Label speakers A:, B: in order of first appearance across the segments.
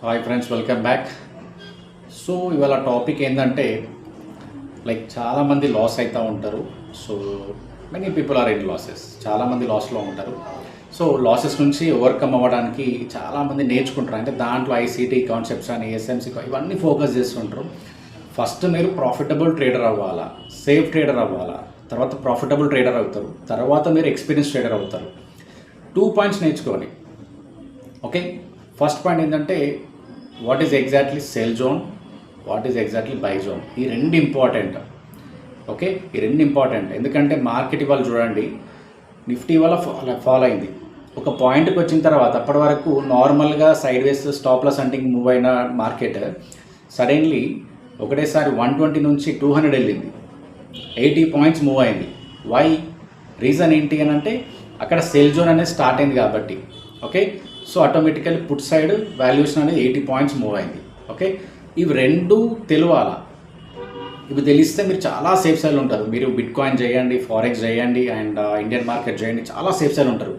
A: Hi friends, welcome back. So ఇవాళ topic ఏంటంటే చాలామంది లాస్ అవుతూ ఉంటారు. So many people are in losses. చాలామంది లాస్లో ఉంటారు. సో లాసెస్ నుంచి ఓవర్కమ్ అవ్వడానికి చాలామంది నేర్చుకుంటారు. అంటే దాంట్లో ఐసీటీ కాన్సెప్ట్స్ అని ఎస్ఎంసీ ఇవన్నీ ఫోకస్ చేస్తుంటారు. ఫస్ట్ మీరు ప్రాఫిటబుల్ ట్రేడర్ అవ్వాలా, సేఫ్ ట్రేడర్ అవ్వాలా, తర్వాత ప్రాఫిటబుల్ ట్రేడర్ అవుతారు, తర్వాత మీరు ఎక్స్పీరియన్స్ ట్రేడర్ అవుతారు. 2 పాయింట్స్ నేర్చుకోవాలి. ఓకే, ఫస్ట్ పాయింట్ ఏంటంటే what is exactly cell zone, what is exactly by zone. ఈ రెండు ఇంపార్టెంట్. ఓకే, ఈ రెండు ఇంపార్టెంట్. ఎందుకంటే మార్కెట్ ఇవాళ చూడండి, నిఫ్టీ వల్ల ఫాలో అయింది. ఒక పాయింట్కి వచ్చిన తర్వాత అప్పటి వరకు నార్మల్గా sideways stop loss hunting move అయిన మార్కెట్ సడన్లీ ఒకటేసారి 120 నుంచి 200 వెళ్ళింది. 80 పాయింట్స్ మూవ్ అయింది. వై? రీజన్ ఏంటి అని అంటే అక్కడ సెల్ జోన్ అనేది స్టార్ట్ అయింది కాబట్టి. Okay, so automatically put side valuation అనేది 80 పాయింట్స్ మూవ్ అయింది. ఓకే, ఇవి రెండు తెలియాలా. ఇవి తెలిస్తే మీరు చాలా సేఫ్ సైడ్ ఉంటారు. మీరు బిట్ కాయిన్ చేయండి, ఫారెక్స్ చేయండి, అండ్ ఇండియన్ మార్కెట్ చేయండి, చాలా సేఫ్ సైడ్ ఉంటారు.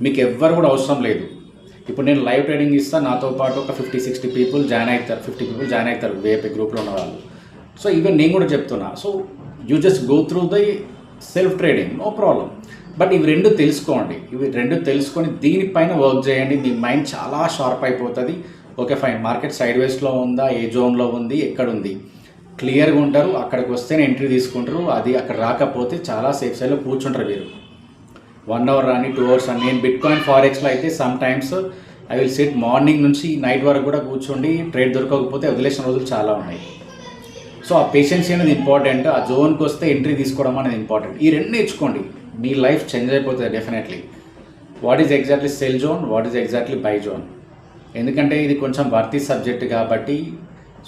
A: మీకు ఎవ్వరు కూడా అవసరం లేదు. ఇప్పుడు నేను లైవ్ ట్రేడింగ్ ఇస్తాను, నాతో పాటు ఒక 50-60 పీపుల్ జాయిన్ అవుతారు, 50 పీపుల్ జాయిన్ అవుతారు వేపీ గ్రూప్లో ఉన్న వాళ్ళు. సో ఈవెన్ నేను కూడా చెప్తున్నా. So you just go through the self trading, no problem. But ఇవి రెండు తెలుసుకోండి. ఇవి రెండు తెలుసుకొని దీనిపైన వర్క్ చేయండి. మీ మైండ్ చాలా షార్ప్ అయిపోతుంది. ఓకే ఫైన్, మార్కెట్ సైడ్ వేస్లో ఉందా, ఏ జోన్లో ఉంది, ఎక్కడుంది, క్లియర్గా ఉంటారు. అక్కడికి వస్తేనే ఎంట్రీ తీసుకుంటారు. అది అక్కడ రాకపోతే చాలా సేఫ్ సైడ్లో కూర్చుంటారు. మీరు 1 అవర్ అని 2 అవర్స్ అని. నేను బిట్ కాయిన్ ఫారెక్స్లో అయితే some times I will SIT morning నుంచి నైట్ వరకు కూడా కూర్చోండి. ట్రేడ్ దొరకకపోతే వదిలేసిన రోజులు చాలా ఉన్నాయి. సో ఆ పేషెన్సీ అనేది ఇంపార్టెంట్. ఆ జోన్కి వస్తే ఎంట్రీ తీసుకోవడం అనేది ఇంపార్టెంట్. ఈ రెండు నేర్చుకోండి, మీ లైఫ్ చేంజ్ అయిపోతుంది definitely. What is exactly cell zone, what is exactly by zone. ఎందుకంటే ఇది కొంచెం వర్తీ సబ్జెక్ట్ కాబట్టి.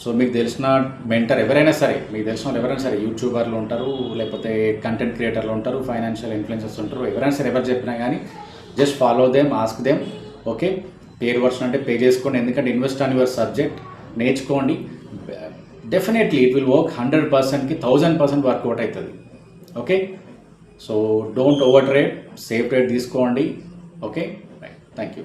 A: సో మీకు తెలిసిన మెంటర్ ఎవరైనా సరే, మీకు తెలిసిన వాళ్ళు ఎవరైనా సరే, యూట్యూబర్లు ఉంటారు, లేకపోతే కంటెంట్ క్రియేటర్లు ఉంటారు, ఫైనాన్షియల్ ఇన్ఫ్లుయెన్సర్స్ ఉంటారు, ఎవరైనా సరే, ఎవరు చెప్పినా కానీ just follow them, ask them. Okay, పేర్ వర్షన్ అంటే పే చేసుకోండి. ఎందుకంటే ఇన్వెస్ట్ ఆన్ యువర్ సబ్జెక్ట్ నేర్చుకోండి. Definitely it will work. 100%కి 1000% వర్కౌట్ అవుతుంది. Okay, so don't over trade, safe trade తీసుకోండి. Okay, right, thank you.